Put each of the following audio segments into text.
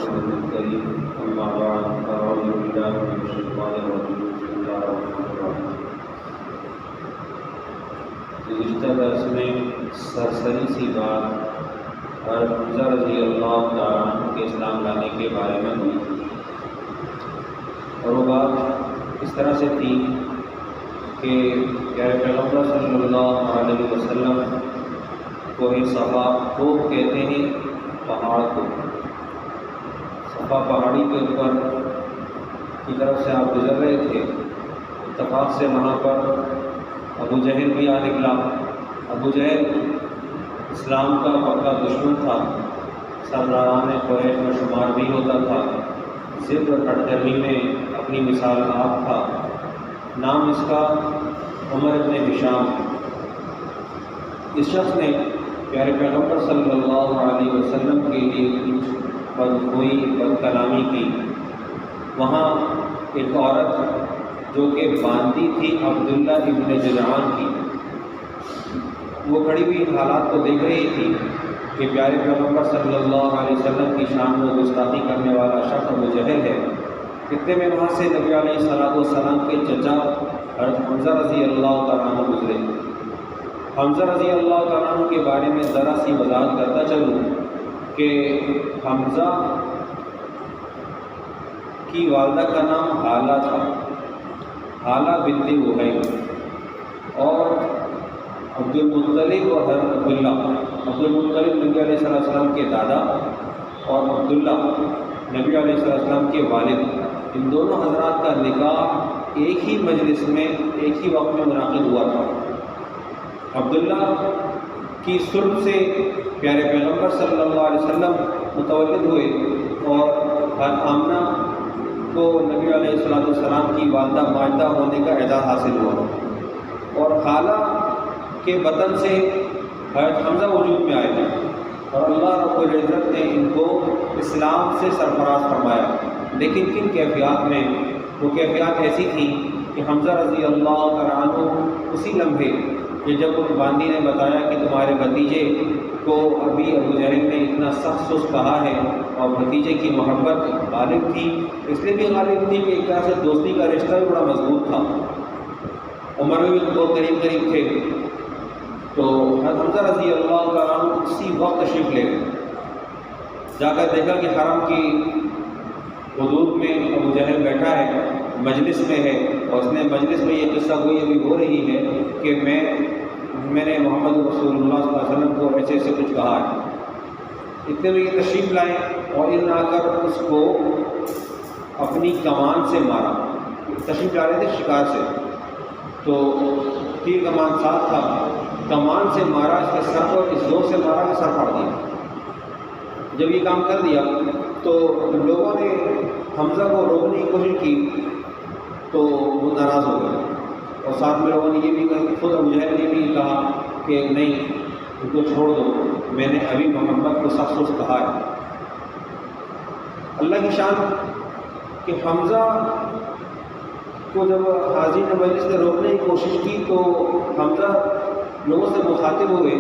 رسوله الكريم أما بعد فأعوذ بالله من الشيطان الرجيم بسم الله الرحمن الرحيم. گزشتہ درس میں سرسری سی بات حمزہ رضی اللہ تعالیٰ عنہ کے اسلام لانے کے بارے میں ہوئی تھی، اور وہ بات اس طرح سے تھی کہ پیارے پیغمبر صلی اللہ علیہ وسلم کوہ صفا کو کہتے ہیں پہاڑ کو، صفا پہاڑی کے اوپر کی طرف سے آپ گزر رہے تھے، اتفاق سے وہاں پر ابو جہل بھی آ نکلا۔ ابو جہل اسلام کا پکا دشمن تھا، سرداران قریش میں شمار بھی ہوتا تھا، ضد اور ہٹدرمی میں اپنی مثال آپ تھا۔ نام اس کا عمر بن ہشام ہے۔ اس شخص نے پیارے پیغمبر صلی اللہ علیہ وسلم کے لیے کچھ بدخوئی بد کلامی کی۔ وہاں ایک عورت جو کہ باندی تھی عبداللہ ابن جدعان کی، وہ کھڑی ہوئی حالات کو دیکھ رہی تھی کہ پیارے پیغمبر صلی اللہ علیہ وسلم کی شان میں گستاخی کرنے والا شخص ابو جہل ہے۔ اتنے میں وہاں سے نبی علیہ السلام کے چچا حضرت حمزہ رضی اللہ تعالیٰ عنہ گزرے۔ حمزہ رضی اللہ تعالیٰ عنہ کے بارے میں ذرا سی وضاحت کرتا چلوں کہ حمزہ کی والدہ کا نام حالہ تھا، حالہ بنت وہیب، اور عبد المطلب اور حضرت عبداللہ، عبد المطلب نبی علیہ السلام کے دادا اور عبداللہ نبی علیہ السلام کے والد، ان دونوں حضرات کا نکاح ایک ہی مجلس میں ایک ہی وقت میں منعقد ہوا تھا۔ عبداللہ کی سلب سے پیارے پیغمبر صلی اللہ علیہ وسلم متولد ہوئے، اور آمنہ کو نبی علیہ السلام کی والدہ ماجدہ ہونے کا اعزاز حاصل ہوا، اور خالہ کے بطن سے حضرت حمزہ وجود میں آئے تھے، اور اللہ رب العزت نے ان کو اسلام سے سرفراز فرمایا۔ لیکن کن کیفیات میں؟ وہ کیفیات ایسی تھیں کہ حمزہ رضی اللہ عنہ اسی لمحے کہ جب ان باندی نے بتایا کہ تمہارے بھتیجے کو ابھی ابو جہل نے اتنا سخت سست کہا ہے، اور بھتیجے کی محبت غالب تھی، اس لیے بھی غالب تھی کہ ایک طرح سے دوستی کا رشتہ بھی بڑا مضبوط تھا، عمر میں بھی ان کو قریب قریب تھے، تو حمزہ رضی اللہ عنہ اسی وقت تشریف لے گئے۔ جا کر دیکھا کہ حرم کی حدود میں ابو جہل بیٹھا ہے، مجلس میں ہے، اور اس نے مجلس میں یہ قصہ گوئی ابھی ہو رہی ہے کہ میں نے محمد رسول اللہ صلی اللہ علیہ وسلم کو ایسے ایسے کچھ کہا ہے۔ اتنے میں یہ تشریف لائے، اور ان آ کر اس کو اپنی کمان سے مارا۔ تشریف لا رہے تھے شکار سے، تو تیر کمان ساتھ تھا، کمان سے مارا، اس کے سر کو اس زور سے مارا کہ سر پھاڑ دیا۔ جب یہ کام کر دیا تو لوگوں نے حمزہ کو روکنے کی کوشش کی، تو وہ ناراض ہو گئے، اور ساتھ میں لوگوں نے یہ بھی کہا کہ خود ابو جہل نے بھی کہا کہ نہیں، ان کو چھوڑ دو، میں نے ابھی محمد کو سخت سخت کہا ہے۔ اللہ کی شان کہ حمزہ کو جب حاضرین مجلس نے روکنے کی کوشش کی تو حمزہ لوگوں سے مخاطب ہوئے،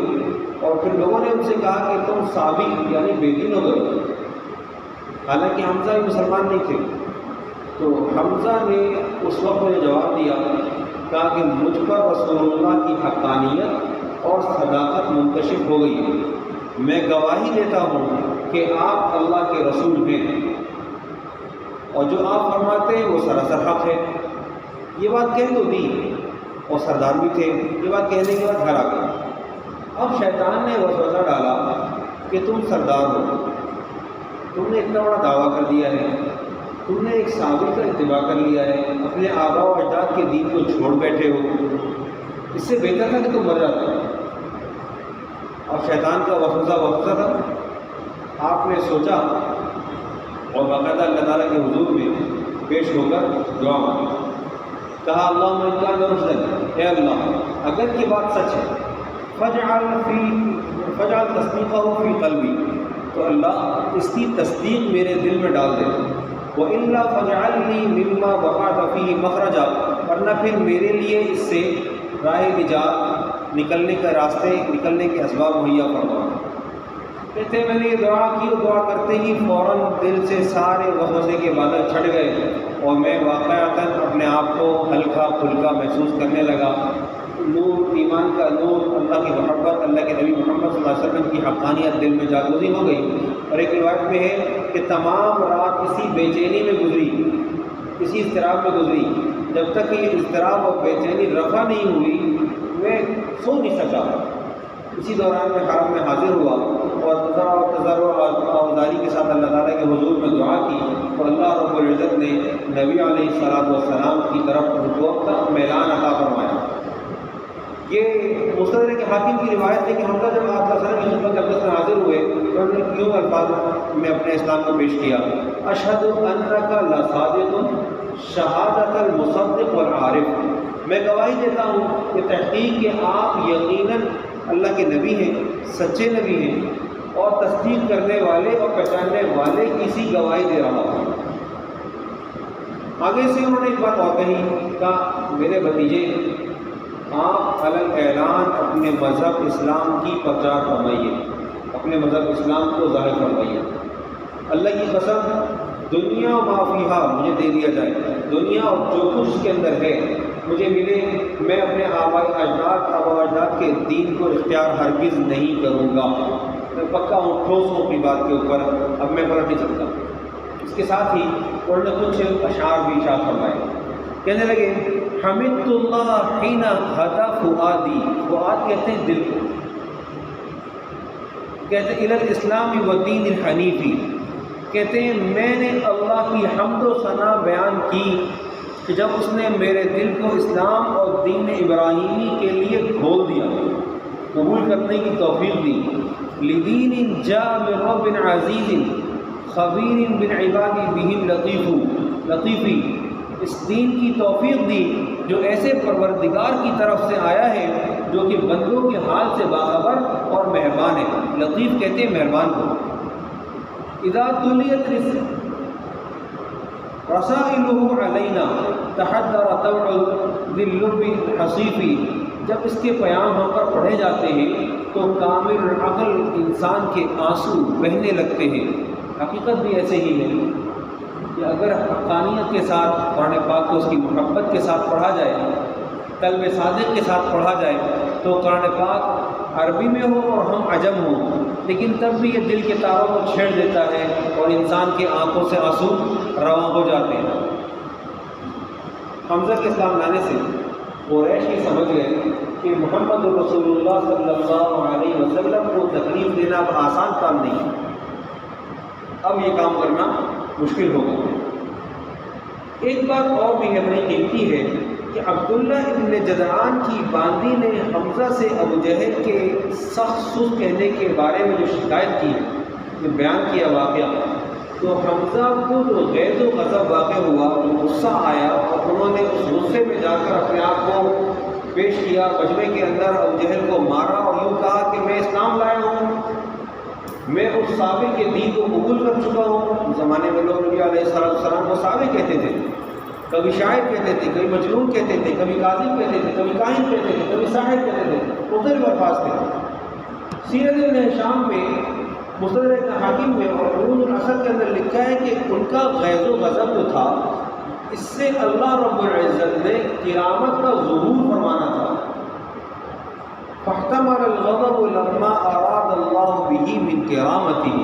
اور پھر لوگوں نے ان سے کہا کہ تم صابی یعنی بے دین ہو گئے، حالانکہ حمزہ مسلمان نہیں تھے۔ تو حمزہ نے اس وقت مجھے جواب دیا، کہا کہ مجھ پر رسول اللہ کی حقانیت اور صداقت منکشف ہو گئی ہے، میں گواہی دیتا ہوں کہ آپ اللہ کے رسول ہیں، اور جو آپ فرماتے ہیں وہ سراسر حق ہے۔ یہ بات کہہ تو دی، اور سردار بھی تھے، یہ بات کہنے کے بعد گھر آ گئے۔ اب شیطان نے وسوسہ ڈالا کہ تم سردار ہو، تم نے اتنا بڑا دعویٰ کر دیا ہے، تم نے ایک صحابی کا اتباع کر لیا ہے، اپنے آباء و اجداد کے دین کو چھوڑ بیٹھے ہو، اس سے بہتر تھا کہ تم مر جاتے۔ اب شیطان کا وسوسہ تھا۔ آپ نے سوچا اور باقاعدہ اللہ تعالیٰ کے حضور میں پیش ہو کر دعا مانگی، کہا اللہم ان کان رشدا، اے اللہ اگر یہ بات سچ ہے فجعل تصدیقہ فی قلبی، تو اللہ اس کی تصدیق میرے دل میں ڈال دے، وَإِلَّا فَجْعَلْنِي مِمَّا وَقَعْتَ فِيهِ مَخْرَجًا، ورنہ پھر میرے لیے اس سے راہ نجات، نکلنے کا راستے، نکلنے کے اسباب مہیا فرما۔ کہتے ہیں میں نے یہ دعا کی اور دعا کرتے ہی فوراً دل سے سارے وسوسے کے بادل چھٹ گئے اور میں واقعتاً اپنے آپ کو ہلکا پھلکا محسوس کرنے لگا۔ نور، ایمان کا نور، اللہ کی محبت، اللہ کے نبی محمد صلی اللہ علیہ وسلم کی حقانیت دل میں جاگزی ہو گئی۔ اور ایک روایت میں ہے کہ تمام رات اسی بے چینی میں گزری، اسی اضطراب میں گزری، جب تک کہ یہ اضطراب اور بے چینی رفع نہیں ہوئی میں سو نہیں سکا۔ اسی دوران میں حرم میں حاضر ہوا اور تضرع اور آوازاری کے ساتھ اللہ تعالیٰ کے حضور میں دعا کی اور اللہ رب العزت نے نبی علیہ السلام کی طرف رجوع کا میلان عطا فرمایا۔ یہ مستدرک حاکم کی روایت ہے کہ حمزہ جب آپ صلی اللہ علیہ وسلم کی خدمت اقدس میں حاضر ہوئے تو انہوں نے کیوں الفاظ میں اپنے اسلام کو پیش کیا، اشہد انک لصادق شہادت المصدق والعارف، میں گواہی دیتا ہوں کہ تحقیق کہ آپ یقیناً اللہ کے نبی ہیں، سچے نبی ہیں اور تصدیق کرنے والے اور پہچاننے والے کی سی گواہی دے رہا ہوں۔ آگے سے انہوں نے ایک بات اور کہی، کہا میرے بھتیجے آپ علل اعلان اپنے مذہب اسلام کی پرچار فرمائیے، اپنے مذہب اسلام کو ظاہر فرمائیے۔ اللہ کی قسم دنیا و ما فیہا مجھے دے دیا جائے، دنیا اور جو کچھ اس کے اندر ہے مجھے ملے، میں اپنے آبا اجداد کے دین کو اختیار ہرگز نہیں کروں گا۔ میں پکا ہوں، ٹھوس ہوں اپنی بات کے اوپر، اب میں پلٹ نہیں سکتا۔ اس کے ساتھ ہی انہوں نے کچھ اشعار بھی ارشاد فرمائے، کہنے لگے حمدت اللہ حین ہدی فؤادی، فؤاد کہتے ہیں دل کو، کہتے ہیں الی الاسلام والدین الحنیفی، کہتے ہیں میں نے اللہ کی حمد و ثنا بیان کی کہ جب اس نے میرے دل کو اسلام اور دین ابراہیمی کے لیے کھول دیا، قبول کرنے کی توفیق دی۔ لدین جاء من رب عزیز خبیر بالعباد بہم لطیفی، اس دین کی توفیق دی جو ایسے پروردگار کی طرف سے آیا ہے جو کہ بندوں کے حال سے باخبر اور مہربان ہے۔ لطیف کہتے ہیں مہربان کو۔ اذا تلیت رسائلہ علینا تحدر طوع ذی اللب الحصیفی، جب اس کے پیام ہم پر پڑھے جاتے ہیں تو کامل عقل انسان کے آنسو بہنے لگتے ہیں۔ حقیقت بھی ایسے ہی ہے کہ اگر حقانیت کے ساتھ قرآن پاک کو اس کی محبت کے ساتھ پڑھا جائے، قلب صادق کے ساتھ پڑھا جائے تو قرآن پاک عربی میں ہو اور ہم عجم ہوں، لیکن تب بھی یہ دل کے تاروں کو چھیڑ دیتا ہے اور انسان کے آنکھوں سے آنسو رواں ہو جاتے ہیں۔ حمزہ کے اسلام لانے سے قریش یہ سمجھ گئے کہ محمد رسول اللہ صلی اللہ علیہ وسلم کو تکلیف دینا اب آسان کام نہیں ہے، اب یہ کام کرنا مشکل ہوگا۔ ایک بات اور بھی ہے، بڑی قیمتی ہے، کہ عبداللہ ابن جدعان کی باندی نے حمزہ سے ابو جہل کے سخت سست کہنے کے بارے میں جو شکایت کی ہے، جو بیان کیا واقعہ، تو حمزہ کو جو غیظ و غضب واقع ہوا، جو غصہ آیا اور انہوں نے اس غصے میں جا کر اپنے آپ کو پیش کیا، مجمع کے اندر ابو جہل کو مارا اور یوں کہا کہ میں اسلام لایا ہوں، میں اس صحابی کے دین کو قبول کر چکا ہوں۔ اس زمانے میں لوگ نبی علیہ السلام کو صحابی کہتے تھے، کبھی شاعر کہتے تھے، کبھی مجنون کہتے تھے، کبھی کاذب کہتے تھے، کبھی کاہن کہتے تھے، کبھی ساحر کہتے تھے، مختلف الفاظ تھے۔ سیرت ابن ہشام میں، مستدرک حاکم میں اور علوم الاثر کے اندر لکھا ہے کہ ان کا غیظ و غضب جو تھا، اس سے اللہ رب العزت نے قیامت کا ظہور فرمانا تھا۔ فاحتمل الغضب لما اراد اللہ به من کرامته،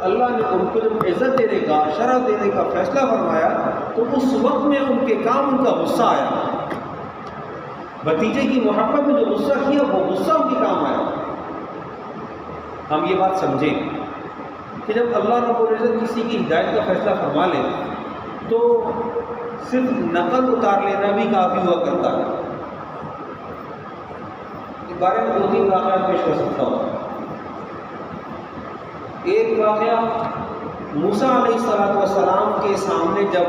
اللہ نے ان کو جب عزت دینے کا، شرف دینے کا فیصلہ فرمایا تو اس وقت میں ان کے کام ان کا غصہ آیا، بھتیجے کی محبت میں جو غصہ کیا وہ غصہ ان کے کام آیا۔ ہم یہ بات سمجھیں کہ جب اللہ رب العزت کسی کی ہدایت کا فیصلہ فرما لے تو صرف نقل اتار لینا بھی کافی ہوا کرتا ہے۔ اس بارے میں 2-3 واقعات پیش کر سکتا ہوں۔ ایک واقعہ موسیٰ علیہ السلام کے سامنے جب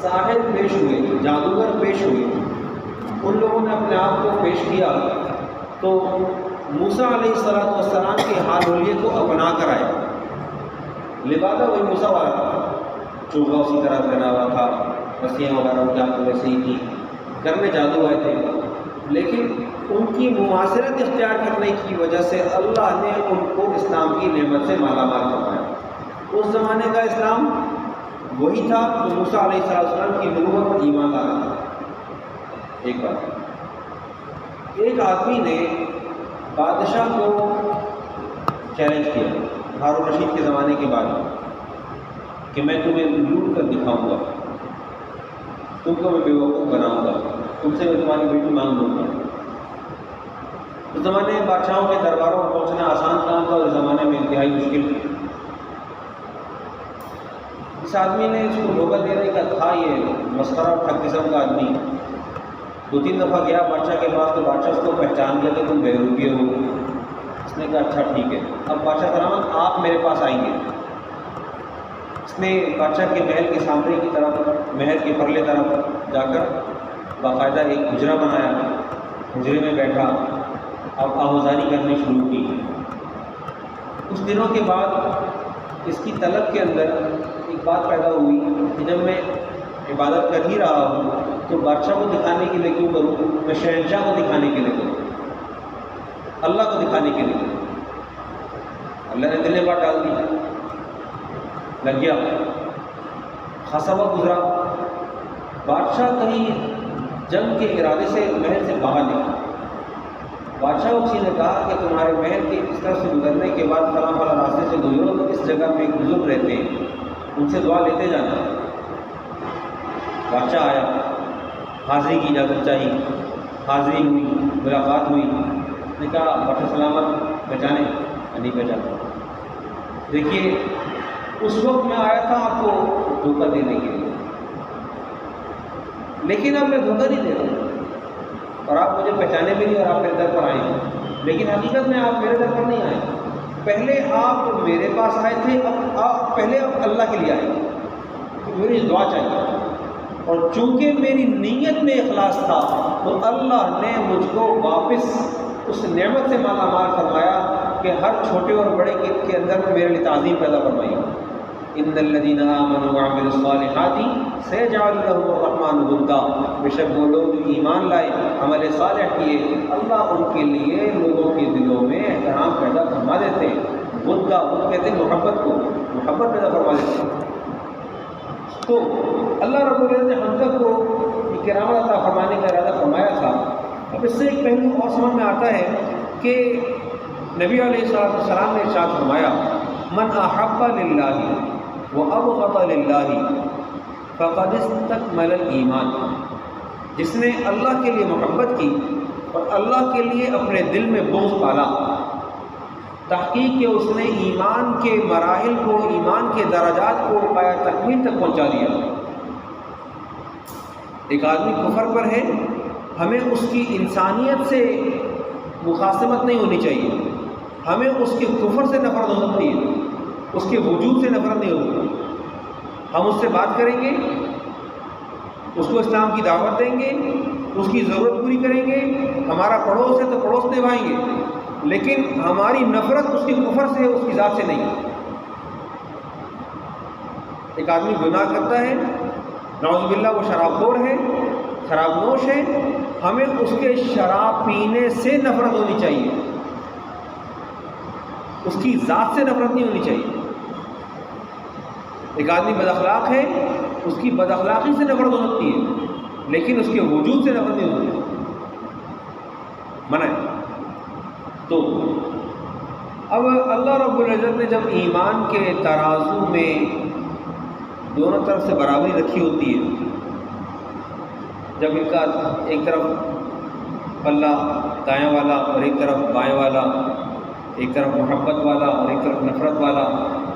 ساحر پیش ہوئے، جادوگر پیش ہوئے، ان لوگوں نے اپنے آپ کو پیش کیا تو موسیٰ علیہ السلام کے حال حلیے کو اپنا کر آئے۔ لبادہ وہی موسیٰ والا تھا، چوغا اسی طرح پہنا ہوا تھا، رسیاں وغیرہ ان کے ہاتھ ویسے ہی تھی، گھر میں جادو آئے تھے، لیکن ان کی مماثلت اختیار کرنے کی وجہ سے اللہ نے ان کو اسلام کی نعمت سے مالا مال فرمایا۔ اس زمانے کا اسلام وہی تھا جو موسیٰ علیہ السلام کی نبوت پر ایمان لایا تھا۔ ایک بات، ایک آدمی نے بادشاہ کو چیلنج کیا ہارون رشید کے زمانے کے بعد کہ میں تمہیں لوٹ کر دکھاؤں گا، تم کو میں بیوقوف بناؤں گا، تم سے میں تمہاری بیٹی مانگ لوں گا۔ اس زمانے میں بادشاہوں کے درباروں میں پہنچنا آسان کام تھا اور اس زمانے میں انتہائی مشکل تھی۔ اس آدمی نے اس کو دھوکہ دینے کا تھا، یہ مسخرہ اور ٹھگ قسم کا آدمی 2-3 دفعہ گیا بادشاہ کے پاس تو بادشاہ اس کو پہچان گیا کہ تم بہروپیے ہو۔ اس نے کہا اچھا ٹھیک ہے، اب بادشاہ فرمایا آپ میرے پاس آئیں گے۔ اس نے بادشاہ کے محل کے سامنے کی طرف، محل کے پرلے طرف جا کر باقاعدہ ایک حجرہ بنایا، حجرے میں بیٹھا، اب آہوزاری کرنی شروع کی۔ کچھ دنوں کے بعد اس کی طلب کے اندر ایک بات پیدا ہوئی کہ جب میں عبادت کر ہی رہا ہوں تو بادشاہ کو دکھانے کے لیے کیوں کروں، میں شہنشاہ کو دکھانے کے لیے کروں، اللہ کو دکھانے کے لیے کروں۔ اللہ نے دل میں بات ڈال دی، لگ گیا، خاصا وقت گزرا، بادشاہ کہیں جنگ کے ارادے سے محل سے باہر نکلا۔ بادشاہ اسی نے کہا کہ تمہارے محل کے اس طرح سے گزرنے کے بعد فلاں فلاں راستے سے گزرو تو اس جگہ میں ایک بزرگ رہتے ہیں، ان سے دعا لیتے جانا۔ بادشاہ آیا، حاضری کی اجازت چاہیے، حاضری ہوئی، ملاقات ہوئی، اس نے کہا بادشاہ سلامت، پہچانے؟ نہیں پہچانا۔ دیکھیے اس وقت میں آیا تھا آپ کو دھوکہ دینے کے لیے، لیکن اب میں دھوکہ نہیں دے رہا اور آپ مجھے پہچانے بھی نہیں اور آپ میرے در پر آئے، لیکن حقیقت میں آپ میرے در پر نہیں آئے، پہلے آپ میرے پاس آئے تھے، اب آپ پہلے اللہ کے لیے آئے کہ میری دعا چاہیے، اور چونکہ میری نیت میں اخلاص تھا تو اللہ نے مجھ کو واپس اس نعمت سے مالا مال فرمایا کہ ہر چھوٹے اور بڑے کے اندر میرے لیے تعظیم پیدا فرمائی۔ ان الذین آمنوا وعملوا الصالحات سیجعل لهم الرحمن ودا، بے شک وہ لوگ جو ایمان لائے، عمل صالح کیے، اللہ ان کے لیے لوگوں کے دلوں میں احترام پیدا فرما دیتے ہیں۔ ودا وہ کہتے ہیں محبت کو، محبت پیدا فرما دیتے ہیں۔ تو اللہ رب العزت نے حمزہ کو کرامت عطا فرمانے کا ارادہ فرمایا تھا۔ اب اس سے ایک پہلو اور سمجھ میں آتا ہے کہ نبی علیہ السلام نے ارشاد فرمایا من احب للہ وابغض للہ فقد استکمل الایمان، جس نے اللہ کے لیے محبت کی اور اللہ کے لیے اپنے دل میں بغض پالا، تحقیق کہ اس نے ایمان کے مراحل کو، ایمان کے درجات کو پایا تکمیل تک پہنچا دیا۔ ایک آدمی کفر پر ہے، ہمیں اس کی انسانیت سے مخاصمت نہیں ہونی چاہیے، ہمیں اس کے کفر سے نفرت ہو سکتی ہے، اس کے وجود سے نفرت نہیں ہوتی۔ ہم اس سے بات کریں گے، اس کو اسلام کی دعوت دیں گے، اس کی ضرورت پوری کریں گے، ہمارا پڑوس ہے تو پڑوس نبھائیں گے، لیکن ہماری نفرت اس کے کفر سے ہے، اس کی ذات سے نہیں۔ ایک آدمی گناہ کرتا ہے، نعوذ باللہ وہ شراب خور ہے، شراب نوش ہے، ہمیں اس کے شراب پینے سے نفرت ہونی چاہیے، اس کی ذات سے نفرت نہیں ہونی چاہیے۔ ایک آدمی بد اخلاق ہے، اس کی بد اخلاقی سے نفرت ہو سکتی ہے، لیکن اس کے وجود سے نفرت نہیں ہوتی، منع ہے۔ تو اب اللہ رب العزت نے جب ایمان کے ترازو میں دونوں طرف سے برابری رکھی ہوتی ہے، جب ان کا ایک طرف پلہ دائیں والا اور ایک طرف بائیں والا، ایک طرف محبت والا اور ایک طرف نفرت والا،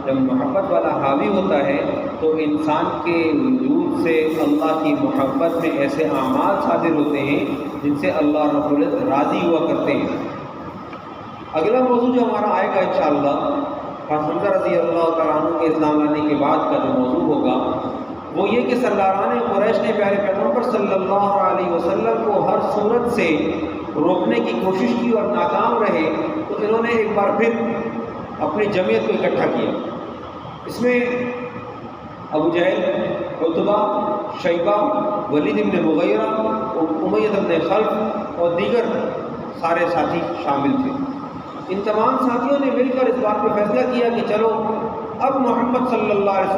جب محبت والا حاوی ہوتا ہے تو انسان کے وجود سے اللہ کی محبت میں ایسے اعمال صادر ہوتے ہیں جن سے اللہ رب العزت راضی ہوا کرتے ہیں۔ اگلا موضوع جو ہمارا آئے گا انشاءاللہ، حمزہ رضی اللہ تعالیٰ عنہ کے اسلام لانے کے بعد کا جو موضوع ہوگا وہ یہ کہ سرداران قریش نے پیارے پیغمبر صلی اللہ علیہ وسلم کو ہر صورت سے روکنے کی کوشش کی اور ناکام رہے، تو انہوں نے ایک بار پھر اپنی جمعیت کو اکٹھا کیا۔ اس میں ابو جہل، عتبہ، شیبہ، ولید بن مغیرہ، امیہ بن خلف اور دیگر سارے ساتھی شامل تھے۔ ان تمام ساتھیوں نے مل کر اس بات پہ فیصلہ کیا کہ چلو اب محمد صلی اللہ علیہ وسلم